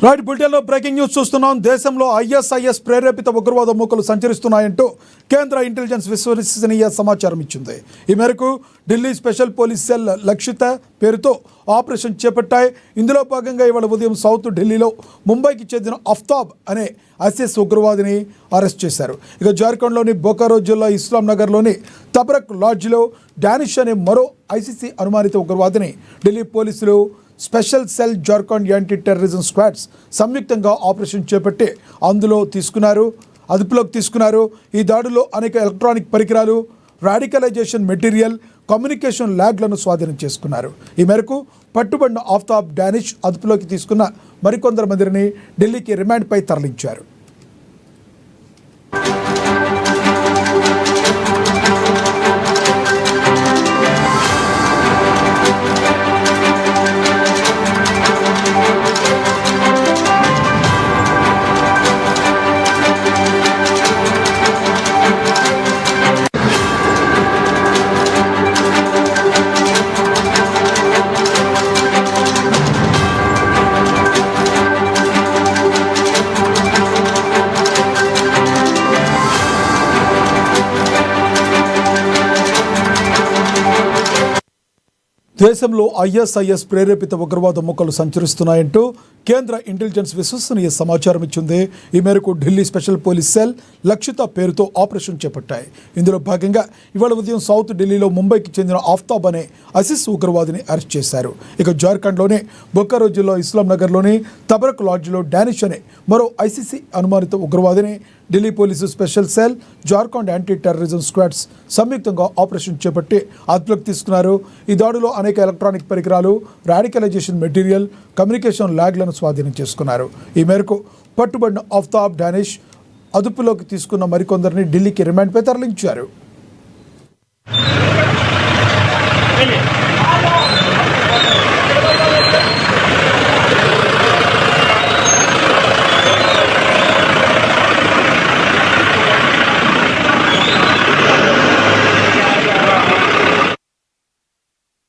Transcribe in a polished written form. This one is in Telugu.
రైట్ బులెటిన్లో బ్రేకింగ్ న్యూస్ చూస్తున్నాం. దేశంలో ఐఎస్ఐఎస్ ప్రేరేపిత ఉగ్రవాద మూకలు సంచరిస్తున్నాయంటూ కేంద్ర ఇంటెలిజెన్స్ విశ్వసనీయ సమాచారం ఇచ్చింది. ఈ మేరకు ఢిల్లీ స్పెషల్ పోలీస్ సెల్ లక్షిత పేరుతో ఆపరేషన్ చేపట్టాయి. ఇందులో భాగంగా ఇవాళ ఉదయం సౌత్ ఢిల్లీలో ముంబైకి చెందిన అఫ్తాబ్ అనే ఐసిస్ ఉగ్రవాదిని అరెస్ట్ చేశారు. ఇక జార్ఖండ్లోని బొకారో జిల్లా ఇస్లాం నగర్లోని తబరక్ లాడ్జ్లో డానిష్ అనే మరో ఐసిసి అనుమానిత ఉగ్రవాదిని ఢిల్లీ పోలీసులు special cell Jharkhand anti terrorism squads సంయుక్తంగా ఆపరేషన్ చేపట్టి అదుపులోకి తీసుకున్నారు. ఈ దాడిలో అనేక ఎలక్ట్రానిక్ పరికరాలు, రాడికలైజేషన్ మెటీరియల్, కమ్యూనికేషన్ ల్యాగ్లను స్వాధీనం చేసుకున్నారు. ఈ మేరకు పట్టుబడిన ఆఫ్తాబ్, డానిష్ అదుపులోకి తీసుకున్న మరికొందరు మందిని ఢిల్లీకి రిమాండ్పై తరలించారు. దేశంలో ఐఎస్ఐఎస్ ప్రేరేపిత ఉగ్రవాద మూకలు సంచరిస్తున్నాయంటూ కేంద్ర ఇంటెలిజెన్స్ విశ్వసనీయ సమాచారం ఇచ్చింది. ఈ మేరకు ఢిల్లీ స్పెషల్ పోలీస్ సెల్ లక్షిత పేరుతో ఆపరేషన్ చేపట్టాయి. ఇందులో భాగంగా ఇవాళ ఉదయం సౌత్ ఢిల్లీలో ముంబైకి చెందిన ఆఫ్తాబ్ అనే ఐసిస్ ఉగ్రవాదిని అరెస్ట్ చేశారు. ఇక జార్ఖండ్లోని బొకారో జిల్లా ఇస్లాం నగర్లోని తబరక్ లాడ్జ్లో డానిష్ అనే మరో ఐసిసి అనుమానిత ఉగ్రవాదిని Delhi police special cell Jharkhand anti terrorism squads సంయుక్తంగా ఆపరేషన్ చేపట్టి అదుపులోకి తీసుకున్నారు. ఈ దాడిలో అనేక ఎలక్ట్రానిక్ పరికరాలు, రాడికలైజేషన్ మెటీరియల్, కమ్యూనికేషన్ ల్యాగ్లను స్వాధీనం చేసుకున్నారు. ఈ మేరకు పట్టుబడిన ఆఫ్తాబ్, డానిష్ అదుపులోకి తీసుకున్న మరికొందరిని ఢిల్లీకి రిమాండ్పై తరలించారు.